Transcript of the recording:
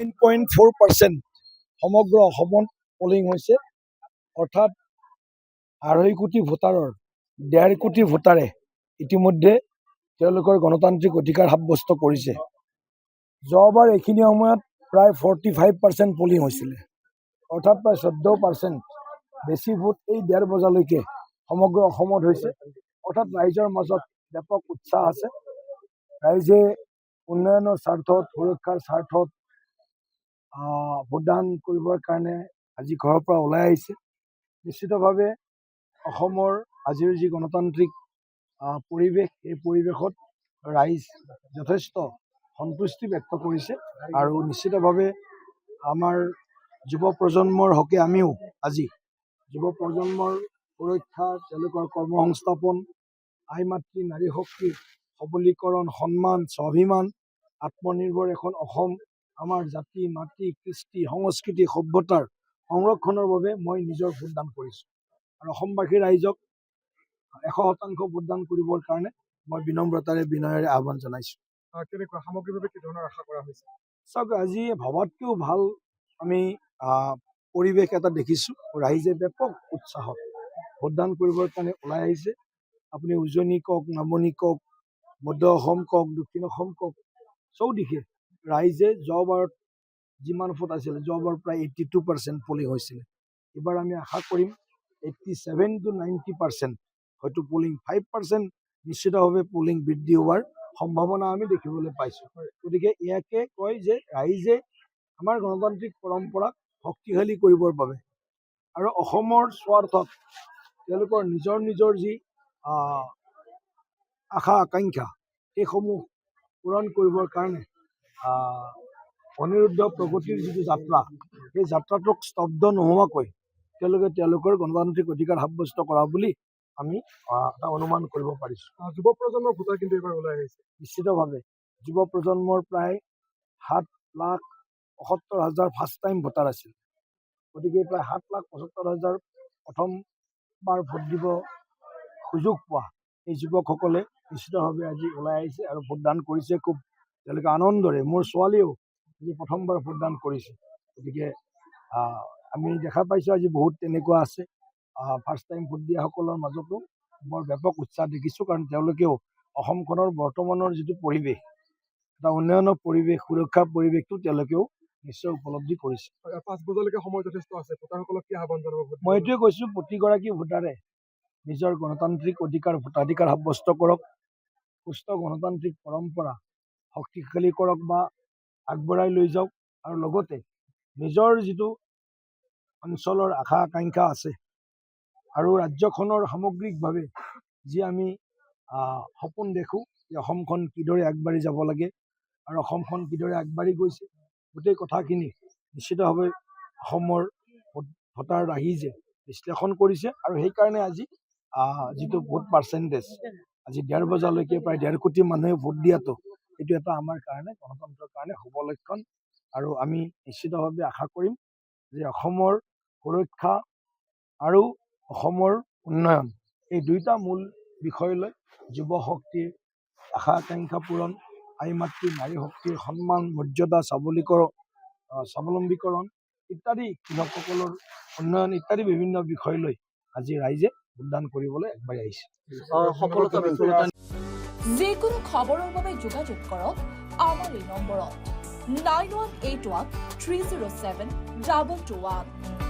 9.4% সমগ্ৰ অসমত পলিং হৈছে, অৰ্থাৎ 2.5 কোটি ভোটাৰৰ 1.5 কোটি ভোটাৰে ইতিমধ্যে তেওঁলোকৰ গণতান্ত্ৰিক অধিকাৰ সাব্যস্ত কৰিছে। যোৱাবাৰ এইখিনি সময়ত প্ৰায় 45% পলিং হৈছিলে, অৰ্থাৎ প্ৰায় 14% বেছি ভোট এই 1:30 বজালৈকে সমগ্ৰ অসমত হৈছে। অৰ্থাৎ ৰাইজৰ মাজত ব্যাপক উৎসাহ আছে। ৰাইজে উন্নয়নৰ স্বাৰ্থত, সুৰক্ষাৰ স্বাৰ্থত ভোটদান কৰিবৰ কাৰণে আজি ঘৰৰ পৰা ওলাই আহিছে। নিশ্চিতভাৱে অসমৰ আজিৰ যি গণতান্ত্ৰিক পৰিৱেশ, এই পৰিৱেশত ৰাইজ যথেষ্ট সন্তুষ্টি ব্যক্ত কৰিছে আৰু নিশ্চিতভাৱে আমাৰ যুৱ প্ৰজন্মৰ হকে আমিও আজি যুৱ প্ৰজন্মৰ সুৰক্ষা, তেওঁলোকৰ কৰ্মসংস্থাপন, আই মাতৃ নাৰী শক্তিৰ সবলীকৰণ, সন্মান, স্বাভিমান, আত্মনিৰ্ভৰ এখন অসম, আমাৰ জাতি, মাতৃ, কৃষ্টি, সংস্কৃতি, সভ্যতাৰ সংৰক্ষণৰ বাবে মই নিজৰ ভোটদান কৰিছোঁ আৰু অসমবাসী ৰাইজক 100% ভোটদান কৰিবৰ কাৰণে মই বিনম্ৰতাৰে বিনয়েৰে আহ্বান জনাইছোঁ। কেনেকুৱা সামগ্ৰিকভাৱে কি ধৰণৰ আশা কৰা হৈছে? চাওক, আজি ভবাতকৈও ভাল আমি পৰিৱেশ এটা দেখিছোঁ। ৰাইজে ব্যাপক উৎসাহত ভোটদান কৰিবৰ কাৰণে ওলাই আহিছে। আপুনি উজনি কওক, নামনি কওক, মধ্য অসম কওক, দক্ষিণ অসম কওক, চৌদিশে ৰাইজে যোৱাবাৰত যিমান ভোট আছিলে, যোৱাবাৰ প্ৰায় 82% পলিং হৈছিলে। এইবাৰ আমি আশা কৰিম 87 to 90% হয়তো পলিং, 5% নিশ্চিতভাৱে পলিং বৃদ্ধি হোৱাৰ সম্ভাৱনা আমি দেখিবলৈ পাইছোঁ। গতিকে ইয়াকে কয় যে ৰাইজে আমাৰ গণতান্ত্ৰিক পৰম্পৰাক শক্তিশালী কৰিবৰ বাবে আৰু অসমৰ স্বাৰ্থত তেওঁলোকৰ নিজৰ নিজৰ যি আশা আকাংক্ষা, সেইসমূহ পূৰণ কৰিবৰ কাৰণে অনিৰুদ্ধ প্ৰগতিৰ যিটো যাত্ৰা, সেই যাত্ৰাটোক স্তব্ধ নোহোৱাকৈ তেওঁলোকৰ গণতান্ত্ৰিক অধিকাৰ সাব্যস্ত কৰা বুলি আমি এটা অনুমান কৰিব পাৰিছোঁ। যুৱ প্ৰজন্মৰ ভোটাৰ কিন্তু এইবাৰ ওলাই আহিছে। নিশ্চিতভাৱে যুৱ প্ৰজন্মৰ প্ৰায় 7,75,000 ফাৰ্ষ্ট টাইম ভোটাৰ আছিল। গতিকে প্ৰায় 7,75,000 প্ৰথমবাৰ ভোট দিব সুযোগ পোৱা এই যুৱকসকলে নিশ্চিতভাৱে আজি ওলাই আহিছে আৰু ভোটদান কৰিছে খুব তেওঁলোকে আনন্দৰে। মোৰ ছোৱালীয়েও আজি প্ৰথমবাৰ ভোটদান কৰিছে। গতিকে আমি দেখা পাইছোঁ আজি বহুত তেনেকুৱা আছে। ফাৰ্ষ্ট টাইম ভোট দিয়াসকলৰ মাজতো বৰ ব্যাপক উৎসাহ দেখিছোঁ, কাৰণ তেওঁলোকেও অসমখনৰ বৰ্তমানৰ যিটো পৰিৱেশ, এটা উন্নয়নৰ পৰিৱেশ, সুৰক্ষাৰ পৰিৱেশটো তেওঁলোকেও নিশ্চয় উপলব্ধি কৰিছে। 5 বজালৈকে সময় যথেষ্ট আছে, ভোটাৰসকলক কি আহ্বান জনাব? মই এইটোৱে কৈছোঁ, প্ৰতিগৰাকী ভোটাৰে নিজৰ গণতান্ত্ৰিক ভোটাধিকাৰ সাব্যস্ত কৰক, সুস্থ গণতান্ত্ৰিক পৰম্পৰা শক্তিশালী কৰক বা আগবঢ়াই লৈ যাওক আৰু লগতে নিজৰ যিটো অঞ্চলৰ আশা আকাংক্ষা আছে আৰু ৰাজ্যখনৰ সামগ্ৰিকভাৱে যি আমি সপোন দেখোঁ যে অসমখন কিদৰে আগবাঢ়ি যাব লাগে আৰু অসমখন কিদৰে আগবাঢ়ি গৈছে, গোটেই কথাখিনি নিশ্চিতভাৱে অসমৰ ভোটাৰ ৰাইজে বিশ্লেষণ কৰিছে আৰু সেইকাৰণে আজি যিটো ভোট পাৰ্চেণ্টেজ, আজি 1:30 বজালৈকে প্ৰায় 1.5 কোটি মানুহে ভোট দিয়াটো, এইটো এটা আমাৰ কাৰণে গণতন্ত্ৰৰ কাৰণে শুভ লক্ষণ আৰু আমি নিশ্চিতভাৱে আশা কৰিম যে অসমৰ সুৰক্ষা আৰু অসমৰ উন্নয়ন, এই দুয়োটা মূল বিষয় লৈ যুৱ শক্তিৰ আশা আকাংক্ষা পূৰণ, আই মাতৃ নাৰী শক্তিৰ সন্মান, মৰ্যাদা, স্বাৱলম্বীকৰণ ইত্যাদি, কৃষকসকলৰ উন্নয়ন ইত্যাদি বিভিন্ন বিষয় লৈ আজি ৰাইজে ভোটদান কৰিবলৈ আগবাঢ়ি আহিছে। যিকোনো খবৰৰ বাবে যোগাযোগ কৰক আমাৰ এই নম্বৰত 9181 307 221।